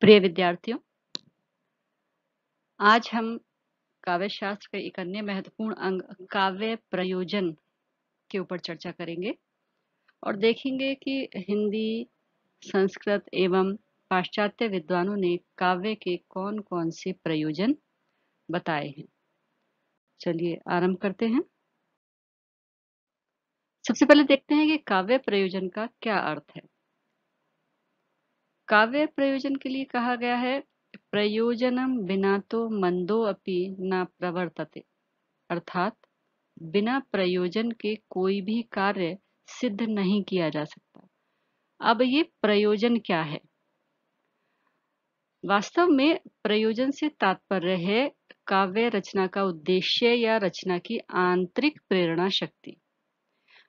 प्रिय विद्यार्थियों, आज हम काव्य शास्त्र के एक अन्य महत्वपूर्ण अंग काव्य प्रयोजन के ऊपर चर्चा करेंगे और देखेंगे कि हिंदी, संस्कृत एवं पाश्चात्य विद्वानों ने काव्य के कौन-कौन से प्रयोजन बताए हैं। चलिए आरंभ करते हैं। सबसे पहले देखते हैं कि काव्य प्रयोजन का क्या अर्थ है। काव्य प्रयोजन के लिए कहा गया है प्रयोजनम बिना तो मंदो अपि न प्रवर्तते, अर्थात बिना प्रयोजन के कोई भी कार्य सिद्ध नहीं किया जा सकता। अब ये प्रयोजन क्या है? वास्तव में प्रयोजन से तात्पर्य है काव्य रचना का उद्देश्य या रचना की आंतरिक प्रेरणा शक्ति।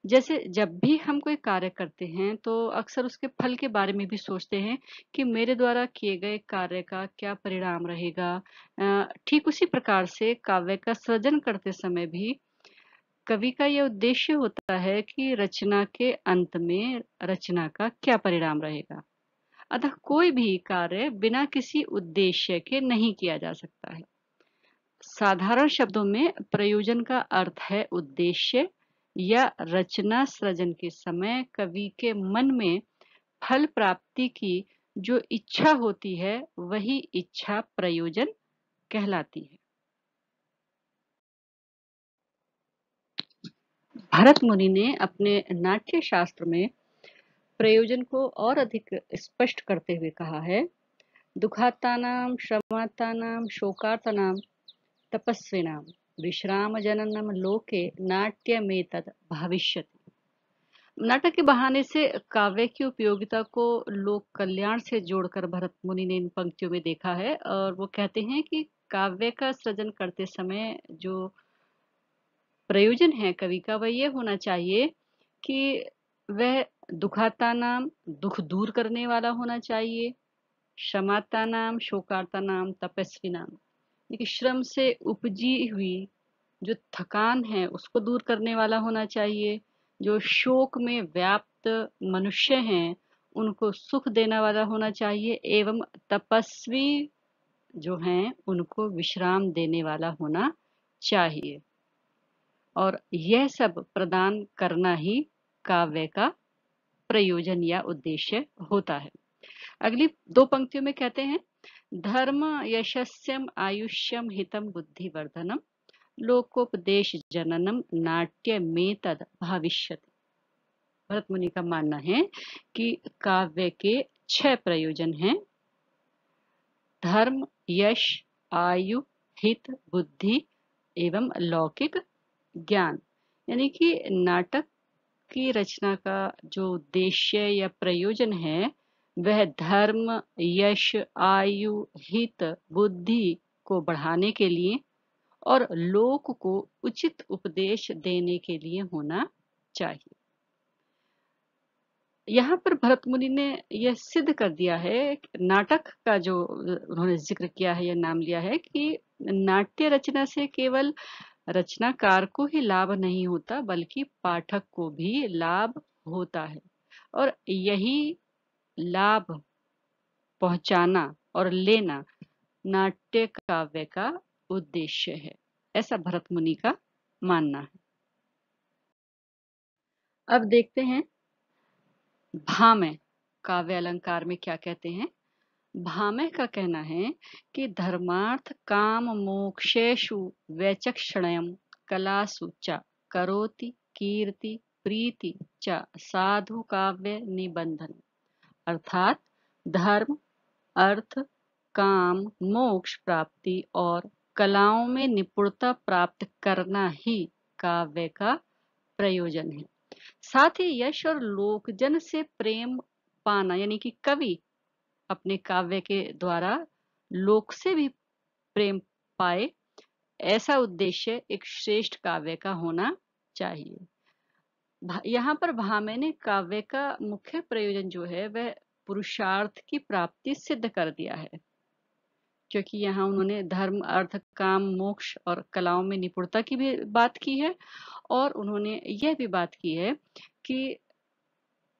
जैसे जब भी हम कोई कार्य करते हैं तो अक्सर उसके फल के बारे में भी सोचते हैं कि मेरे द्वारा किए गए कार्य का क्या परिणाम रहेगा। ठीक उसी प्रकार से काव्य का सृजन करते समय भी कवि का यह उद्देश्य होता है कि रचना के अंत में रचना का क्या परिणाम रहेगा। अतः कोई भी कार्य बिना किसी उद्देश्य के नहीं किया जा सकता है। साधारण शब्दों में प्रयोजन का अर्थ है उद्देश्य या रचना सृजन के समय कवि के मन में फल प्राप्ति की जो इच्छा होती है वही इच्छा प्रयोजन कहलाती है। भरत मुनि ने अपने नाट्य शास्त्र में प्रयोजन को और अधिक स्पष्ट करते हुए कहा है, दुखातानां श्रमातानां शोकार्तानां तपस्विनां विश्राम जननम लोके नाट्यमेतद् भविष्यति। नाटक के बहाने से काव्य की उपयोगिता को लोक कल्याण से जोड़कर भरत मुनि ने इन पंक्तियों में देखा है और वो कहते हैं कि काव्य का सृजन करते समय जो प्रयोजन है कवि का वह ये होना चाहिए कि वह दुखाता नाम दुख दूर करने वाला होना चाहिए, शमाता नाम शोकार्ता नाम तपस्वी नाम, देखिए श्रम से उपजी हुई जो थकान है उसको दूर करने वाला होना चाहिए, जो शोक में व्याप्त मनुष्य हैं उनको सुख देने वाला होना चाहिए एवं तपस्वी जो हैं उनको विश्राम देने वाला होना चाहिए। और यह सब प्रदान करना ही काव्य का प्रयोजन या उद्देश्य होता है। अगली दो पंक्तियों में कहते हैं, धर्म यशस्यम आयुष्यम हितम बुद्धिवर्धनम लोकोपदेश जननम नाट्य में तद भविष्यति। भरत मुनि का मानना है कि काव्य के 6 प्रयोजन हैं, धर्म, यश, आयु, हित, बुद्धि एवं लौकिक ज्ञान। यानी कि नाटक की रचना का जो उद्देश्य या प्रयोजन है वह धर्म, यश, आयु, हित, बुद्धि को बढ़ाने के लिए और लोक को उचित उपदेश देने के लिए होना चाहिए। यहाँ पर भरत मुनि ने यह सिद्ध कर दिया है, नाटक का जो उन्होंने जिक्र किया है या नाम लिया है कि नाट्य रचना से केवल रचनाकार को ही लाभ नहीं होता बल्कि पाठक को भी लाभ होता है और यही लाभ पहुंचाना और लेना नाट्य काव्य का उद्देश्य है, ऐसा भरत मुनि का मानना है। अब देखते हैं भामह काव्य अलंकार में क्या कहते हैं। भामह का कहना है कि धर्मार्थ काम मोक्षेषु वैचक्षणयम् कलासु च करोति कीर्ति प्रीति च साधु काव्य निबंधन, अर्थात धर्म, अर्थ, काम, मोक्ष प्राप्ति और कलाओं में निपुणता प्राप्त करना ही काव्य का प्रयोजन है। साथ ही यश और लोकजन से प्रेम पाना, यानी कि कवि अपने काव्य के द्वारा लोक से भी प्रेम पाए, ऐसा उद्देश्य एक श्रेष्ठ काव्य का होना चाहिए। यहाँ पर भामह ने काव्य का मुख्य प्रयोजन जो है वह पुरुषार्थ की प्राप्ति सिद्ध कर दिया है, क्योंकि यहाँ उन्होंने धर्म, अर्थ, काम, मोक्ष और कलाओं में निपुणता की भी बात की है और उन्होंने यह भी बात की है कि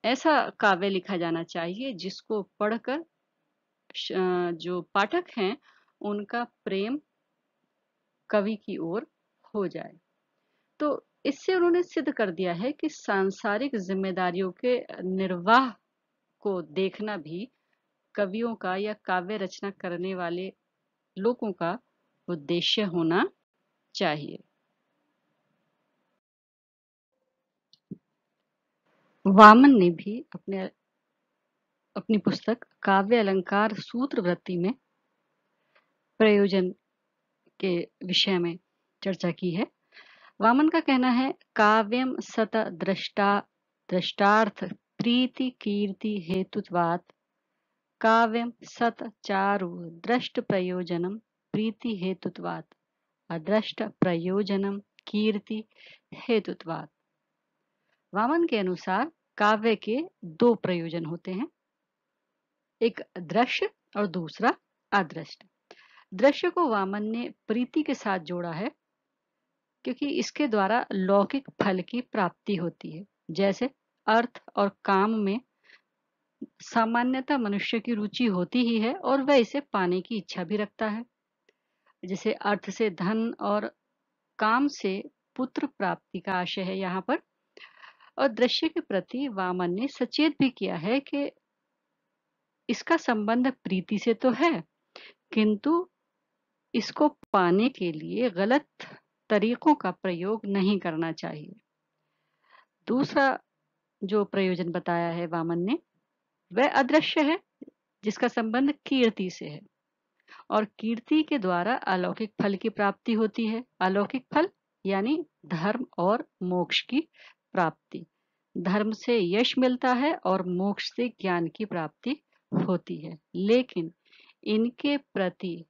ऐसा काव्य लिखा जाना चाहिए जिसको पढ़कर जो पाठक हैं उनका प्रेम कवि की ओर हो जाए। तो इससे उन्होंने सिद्ध कर दिया है कि सांसारिक जिम्मेदारियों के निर्वाह को देखना भी कवियों का या काव्य रचना करने वाले लोगों का उद्देश्य होना चाहिए। वामन ने भी अपनी पुस्तक काव्य अलंकार सूत्र वृत्ति में प्रयोजन के विषय में चर्चा की है। वामन का कहना है, काव्यम सत दृष्टार्थ प्रीति कीर्ति हेतुत्वात् काव्यम सत चारु दृष्ट प्रयोजनम प्रीति हेतुत्वात् अदृष्ट प्रयोजनम कीर्ति हेतुत्वात्। वामन के अनुसार काव्य के दो प्रयोजन होते हैं, एक दृश्य और दूसरा अदृष्ट। दृश्य को वामन ने प्रीति के साथ जोड़ा है क्योंकि इसके द्वारा लौकिक फल की प्राप्ति होती है। जैसे अर्थ और काम में सामान्यतः मनुष्य की रुचि होती ही है और वह इसे पाने की इच्छा भी रखता है। जैसे अर्थ से धन और काम से पुत्र प्राप्ति का आशय है यहाँ पर। और दृश्य के प्रति वामन ने सचेत भी किया है कि इसका संबंध प्रीति से तो है, किंतु इसको पाने के लिए गलत तरीकों का प्रयोग नहीं करना चाहिए। दूसरा जो प्रयोजन बताया है वामन ने, वह अदृश्य है, जिसका संबंध कीर्ति से है। और कीर्ति के द्वारा अलौकिक फल की प्राप्ति होती है। अलौकिक फल यानी धर्म और मोक्ष की प्राप्ति। धर्म से यश मिलता है और मोक्ष से ज्ञान की प्राप्ति होती है। लेकिन इनके प्रति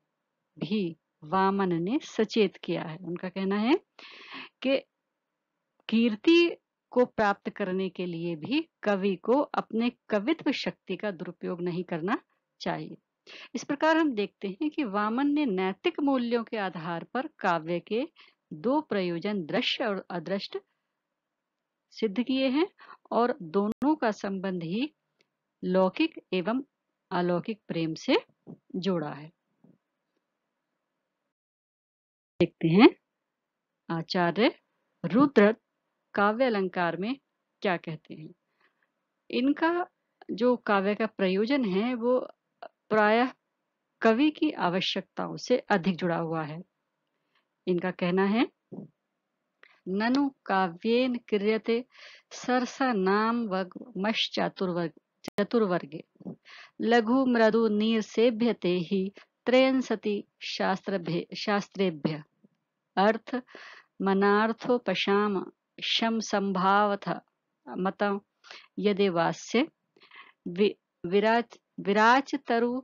भी वामन ने सचेत किया है। उनका कहना है कि कीर्ति को प्राप्त करने के लिए भी कवि को अपने कवित्व शक्ति का दुरुपयोग नहीं करना चाहिए। इस प्रकार हम देखते हैं कि वामन ने नैतिक मूल्यों के आधार पर काव्य के दो प्रयोजन दृश्य और अदृष्ट सिद्ध किए हैं और दोनों का संबंध ही लौकिक एवं अलौकिक प्रेम से जोड़ा है। देखते हैं आचार्य रुद्र काव्य अलंकार में क्या कहते हैं। इनका जो काव्य का प्रयोजन है वो प्रायः कवि की आवश्यकताओं से अधिक जुड़ा हुआ है। इनका कहना है, ननु काव्येन क्रियते सरसा नाम चतुर्वर्गे लघु मृदु नीरसेभ्यते ही त्रयंसति शास्त्रेभ्य अर्थ मनार्थोपशाम शम संभावथ मतम यदि वास्य विराच तरु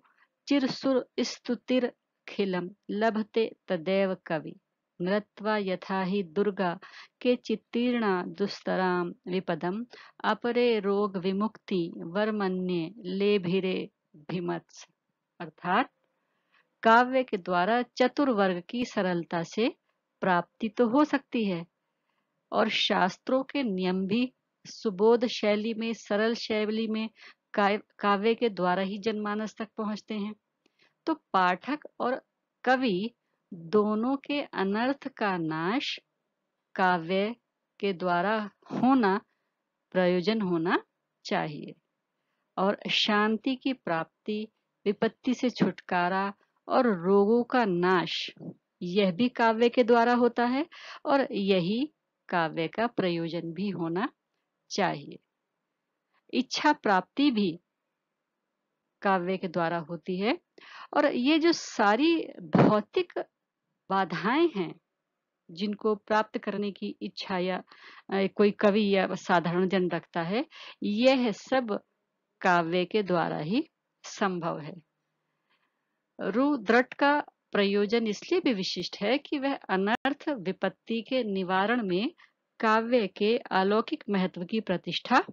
चिरसुर स्तुतिर्खिलम लभते तदेव कवि नृत्वा यथा हि दुर्गा के चित्तीर्णा दुस्तराम विपदम अपरे रोग विमुक्ति वर्मन्ये लेभिरे भिमत्स। अर्थात काव्य के द्वारा चतुर्वर्ग की सरलता से प्राप्ति तो हो सकती है और शास्त्रों के नियम भी सुबोध शैली में, सरल शैली में काव्य के द्वारा ही जनमानस तक पहुंचते हैं। तो पाठक और कवि दोनों के अनर्थ का नाश काव्य के द्वारा होना प्रयोजन होना चाहिए और शांति की प्राप्ति, विपत्ति से छुटकारा और रोगों का नाश यह भी काव्य के द्वारा होता है और यही काव्य का प्रयोजन भी होना चाहिए। इच्छा प्राप्ति भी काव्य के द्वारा होती है और ये जो सारी भौतिक बाधाएं हैं जिनको प्राप्त करने की इच्छा या कोई कवि या साधारण जन रखता है, यह सब काव्य के द्वारा ही संभव है। रुद्रट का प्रयोजन इसलिए भी विशिष्ट है कि वह अनर्थ विपत्ति के निवारण में काव्य के अलौकिक महत्व की प्रतिष्ठा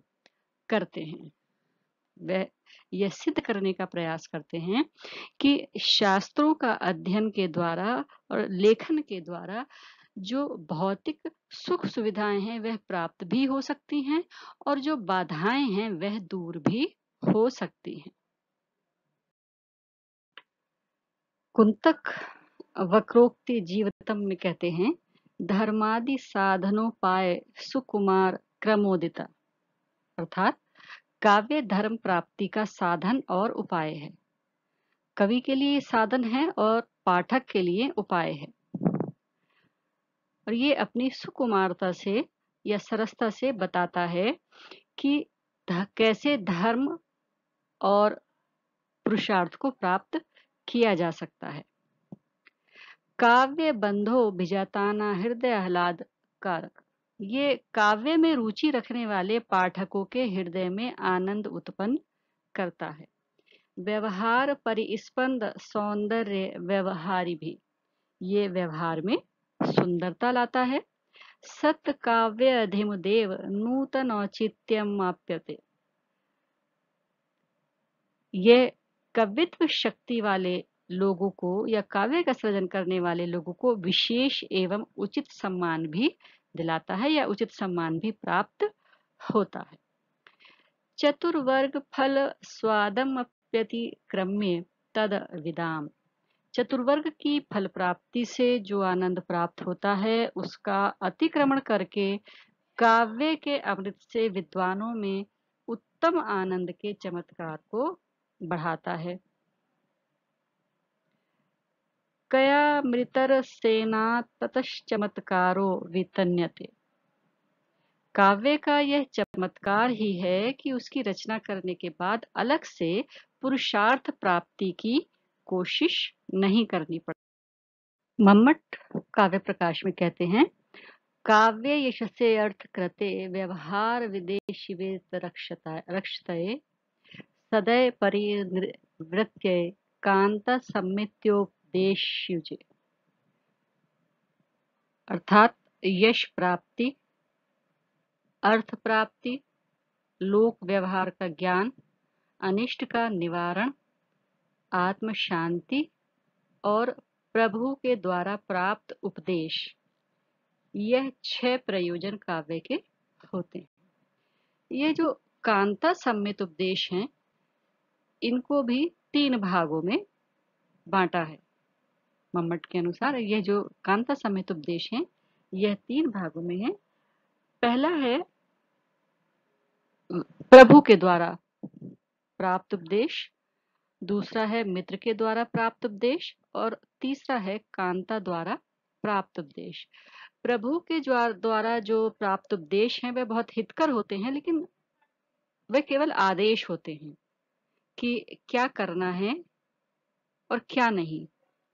करते हैं। वह यह सिद्ध करने का प्रयास करते हैं कि शास्त्रों का अध्ययन के द्वारा और लेखन के द्वारा जो भौतिक सुख सुविधाएं हैं वह प्राप्त भी हो सकती हैं और जो बाधाएं हैं वह दूर भी हो सकती हैं। कुंतक वक्रोक्ति जीवतम में कहते हैं, धर्मादि साधनोपाय सुकुमार क्रमोदिता, अर्थात काव्य धर्म प्राप्ति का साधन और उपाय है। कवि के लिए साधन है और पाठक के लिए उपाय है। और ये अपनी सुकुमारता से या सरसता से बताता है कि कैसे धर्म और पुरुषार्थ को प्राप्त किया जा सकता है। काव्य बंधो भिजाताना हृदय आह्लाद कारक, ये काव्य में रुचि रखने वाले पाठकों के हृदय में आनंद उत्पन्न करता है। व्यवहार परिस्पंद सौंदर्य व्यवहारी भी, ये व्यवहार में सुंदरता लाता है। सत्य काव्य अधिमदेव नूतन औचित्यम आप्यते, यह कवित्व शक्ति वाले लोगों को या काव्य का सृजन करने वाले लोगों को विशेष एवं उचित सम्मान भी दिलाता है या उचित सम्मान भी प्राप्त होता है। चतुर्वर्ग फल स्वादम अप्यतिक्रम्य तद विदाम, चतुर्वर्ग की फल प्राप्ति से जो आनंद प्राप्त होता है उसका अतिक्रमण करके काव्य के अमृत से विद्वानों में उत्तम आनंद के चमत्कार को बढ़ाता है। कया मृतर सेना ततश्चमत्कारो वितन्यते, काव्य का यह चमत्कार ही है कि उसकी रचना करने के बाद अलग से पुरुषार्थ प्राप्ति की कोशिश नहीं करनी पड़ती। मम्मट काव्य प्रकाश में कहते हैं, काव्य यशसे अर्थ कृते व्यवहार विदेशिवेत रक्षतये सदय परिवृत्य कांत सम्मित्योपदेशयुजे, अर्थात यश प्राप्ति, अर्थ प्राप्ति, लोक व्यवहार का ज्ञान, अनिष्ट का निवारण, आत्म शांति और प्रभु के द्वारा प्राप्त उपदेश, यह 6 प्रयोजन काव्य के होते हैं। ये जो कांता सम्मित उपदेश हैं, इनको भी 3 भागों में बांटा है। मम्मट के अनुसार यह जो कांता सम्मित उपदेश हैं, यह 3 भागों में है। पहला है प्रभु के द्वारा प्राप्त उपदेश, दूसरा है मित्र के द्वारा प्राप्त उपदेश और तीसरा है कांता द्वारा प्राप्त उपदेश। प्रभु के द्वारा जो प्राप्त उपदेश हैं वे बहुत हितकर होते हैं, लेकिन वे केवल आदेश होते हैं कि क्या करना है और क्या नहीं,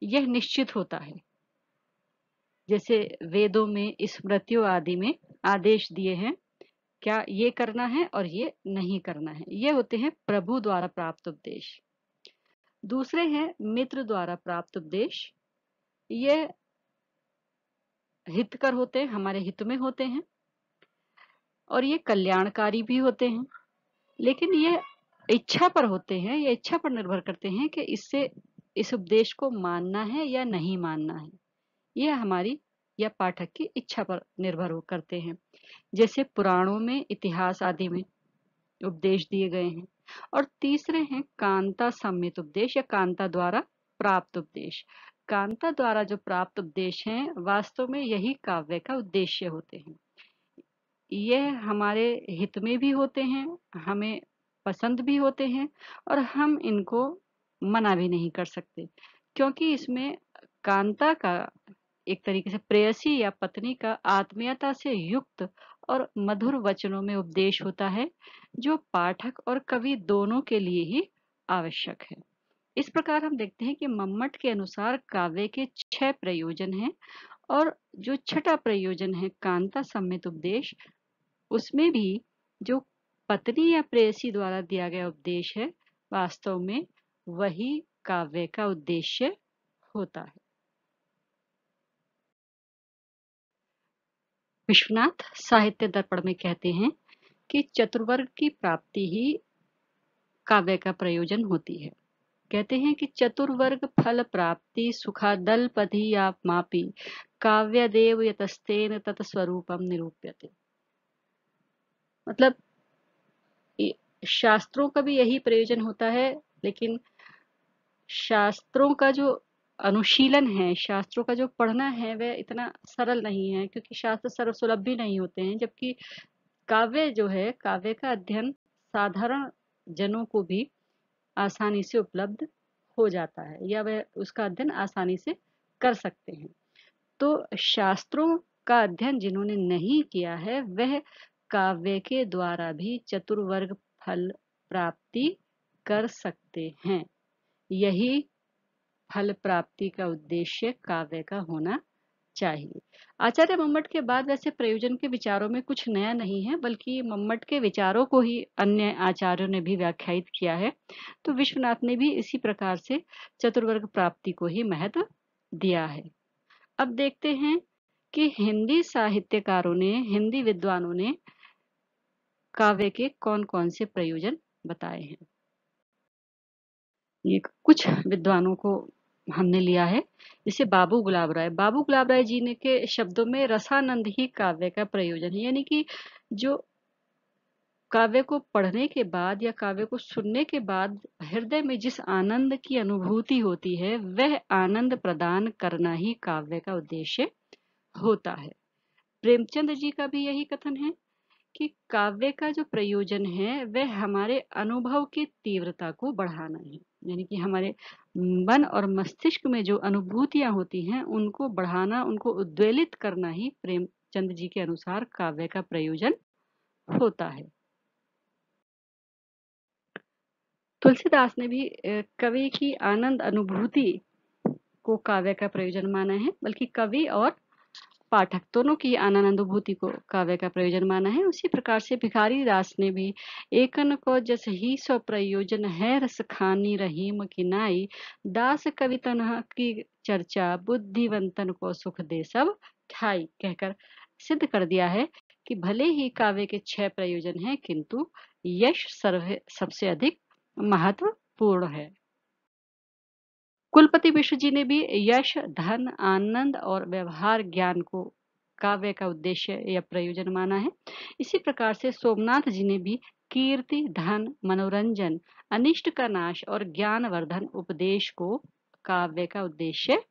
यह निश्चित होता है। जैसे वेदों में स्मृतियों आदि में आदेश दिए हैं, क्या ये करना है और ये नहीं करना है, ये होते हैं प्रभु द्वारा प्राप्त उपदेश। दूसरे हैं मित्र द्वारा प्राप्त उपदेश, ये हितकर होते हैं, हमारे हित में होते हैं और ये कल्याणकारी भी होते हैं, लेकिन ये इच्छा पर होते हैं, ये इच्छा पर निर्भर करते हैं कि इससे इस उपदेश को मानना है या नहीं मानना है। यह हमारी या पाठक की इच्छा पर निर्भर करते हैं। जैसे पुराणों में, इतिहास आदि में उपदेश दिए गए हैं। और तीसरे हैं कांता सम्मित उपदेश या कांता द्वारा प्राप्त उपदेश। कांता द्वारा जो प्राप्त उपदेश हैं, वास्तव में यही काव्य का उद्देश्य होते हैं। यह हमारे हित में भी होते हैं, हमें पसंद भी होते हैं और हम इनको मना भी नहीं कर सकते, क्योंकि इसमें कांता का एक तरीके से प्रेयसी या पत्नी का आत्मीयता से युक्त और मधुर वचनों में उपदेश होता है, जो पाठक और कवि दोनों के लिए ही आवश्यक है। इस प्रकार हम देखते हैं कि मम्मट के अनुसार काव्य के 6 प्रयोजन हैं और जो छठा प्रयोजन है कांता सम्मित उपदेश, उसमें भी जो पत्नी या प्रेयसी द्वारा दिया गया उपदेश है, वास्तव में वही काव्य का उद्देश्य होता है। विश्वनाथ साहित्य दर्पण में कहते हैं कि चतुर्वर्ग की प्राप्ति ही काव्य का प्रयोजन होती है। कहते हैं कि चतुर्वर्ग फल प्राप्ति सुखादल पधि आप मापी काव्य देव यतस्तेन तत्स्वरूपम निरूप्यते, मतलब शास्त्रों का भी यही प्रयोजन होता है, लेकिन शास्त्रों का जो अनुशीलन है, शास्त्रों का जो पढ़ना है वह इतना सरल नहीं है, क्योंकि शास्त्र सर्वसुलभ भी नहीं होते हैं, जबकि काव्य जो है, काव्य का अध्ययन साधारण जनों को भी आसानी से उपलब्ध हो जाता है, या वह उसका अध्ययन आसानी से कर सकते हैं। तो शास्त्रों का अध्ययन जिन्होंने नहीं किया है वह काव्य के द्वारा भी चतुर्वर्ग फल प्राप्ति कर सकते हैं। यही फल प्राप्ति का उद्देश्य काव्य का होना चाहिए। आचार्य मम्मट के बाद वैसे प्रयोजन के विचारों में कुछ नया नहीं है, बल्कि मम्मट के विचारों को ही अन्य आचार्यों ने भी व्याख्यायित किया है। तो विश्वनाथ ने भी इसी प्रकार से चतुर्वर्ग प्राप्ति को ही महत्व दिया है। अब देखते हैं कि हिंदी साहित्यकारों ने, हिंदी विद्वानों ने काव्य के कौन कौन से प्रयोजन बताए हैं। ये कुछ विद्वानों को हमने लिया है, जैसे बाबू गुलाब राय। बाबू गुलाब राय जी ने के शब्दों में रसानंद ही काव्य का प्रयोजन है, यानी कि जो काव्य को पढ़ने के बाद या काव्य को सुनने के बाद हृदय में जिस आनंद की अनुभूति होती है, वह आनंद प्रदान करना ही काव्य का उद्देश्य होता है। प्रेमचंद जी का भी यही कथन है कि काव्य का जो प्रयोजन है वह हमारे अनुभव की तीव्रता को बढ़ाना है, यानी कि हमारे मन और मस्तिष्क में जो अनुभूतियां होती हैं उनको बढ़ाना, उनको उद्वेलित करना ही प्रेमचंद जी के अनुसार काव्य का प्रयोजन होता है। तुलसीदास ने भी कवि की आनंद अनुभूति को काव्य का प्रयोजन माना है, बल्कि कवि और पाठक दोनों की आनंद अनुभूति को काव्य का प्रयोजन माना है। उसी प्रकार से भिखारी दास ने भी एकन को जस ही स्व प्रयोजन है रस खानी रहीम की नाई, दास कवितन की चर्चा बुद्धिवंतन को सुख दे सब ठाई, कहकर सिद्ध कर दिया है कि भले ही काव्य के 6 प्रयोजन हैं, किंतु यश सबसे अधिक महत्वपूर्ण है। कुलपति मिश्र जी ने भी यश, धन, आनंद और व्यवहार ज्ञान को काव्य का उद्देश्य या प्रयोजन माना है। इसी प्रकार से सोमनाथ जी ने भी कीर्ति, धन, मनोरंजन, अनिष्ट का नाश और ज्ञानवर्धन उपदेश को काव्य का उद्देश्य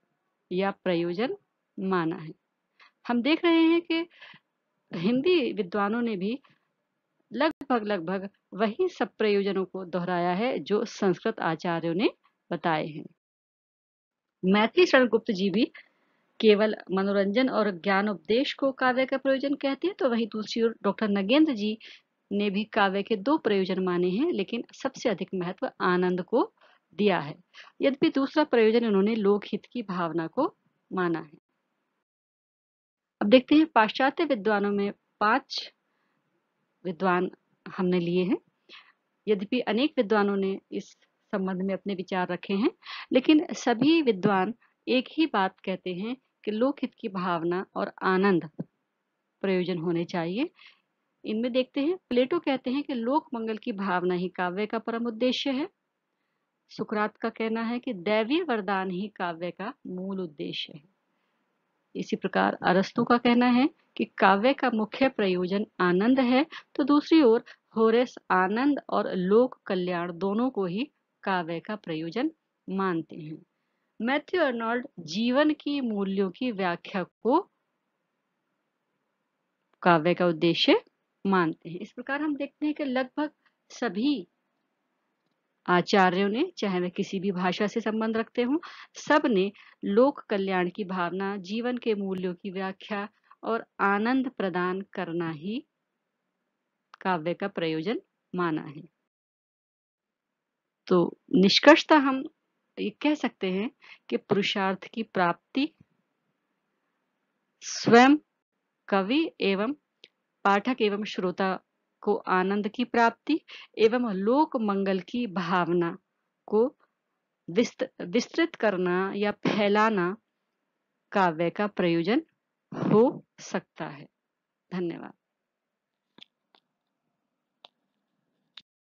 या प्रयोजन माना है। हम देख रहे हैं कि हिंदी विद्वानों ने भी लगभग वही सब प्रयोजनों को दोहराया है जो संस्कृत आचार्यों ने बताए हैं। मैथिली शरण गुप्त जी भी केवल मनोरंजन और ज्ञान उपदेश को काव्य का प्रयोजन कहते हैं, तो वहीं दूसरी ओर डॉक्टर नगेंद्र जी ने भी काव्य के 2 प्रयोजन माने हैं, लेकिन सबसे अधिक महत्व आनंद को दिया है। यद्यपि दूसरा प्रयोजन उन्होंने लोकहित की भावना को माना है। अब देखते हैं पाश्चात्य विद्वानों में 5 विद्वान हमने लिए हैं। यद्यपि अनेक विद्वानों ने इस संबंध में अपने विचार रखे हैं, लेकिन सभी विद्वान एक ही बात कहते हैं कि लोकहित की भावना और आनंद प्रयोजन होने चाहिए। इनमें देखते हैं, प्लेटो कहते हैं कि लोक मंगल की भावना ही काव्य का परम उद्देश्य है। सुकरात का कहना है कि दैवीय वरदान ही काव्य का मूल उद्देश्य है। इसी प्रकार अरस्तु का कहना है कि काव्य का मुख्य प्रयोजन आनंद है, तो दूसरी ओर होरेस आनंद और लोक कल्याण दोनों को ही काव्य का प्रयोजन मानते हैं। मैथ्यू अर्नोल्ड जीवन की मूल्यों की व्याख्या को काव्य का उद्देश्य मानते हैं। इस प्रकार हम देखते हैं कि लगभग सभी आचार्यों ने, चाहे वे किसी भी भाषा से संबंध रखते हों, सब ने लोक कल्याण की भावना, जीवन के मूल्यों की व्याख्या और आनंद प्रदान करना ही काव्य का प्रयोजन माना है। तो निष्कर्षतः हम ये कह सकते हैं कि पुरुषार्थ की प्राप्ति स्वयं कवि एवं पाठक एवं श्रोता को आनंद की प्राप्ति एवं लोक मंगल की भावना को विस्तृत करना या फैलाना काव्य का प्रयोजन हो सकता है। धन्यवाद।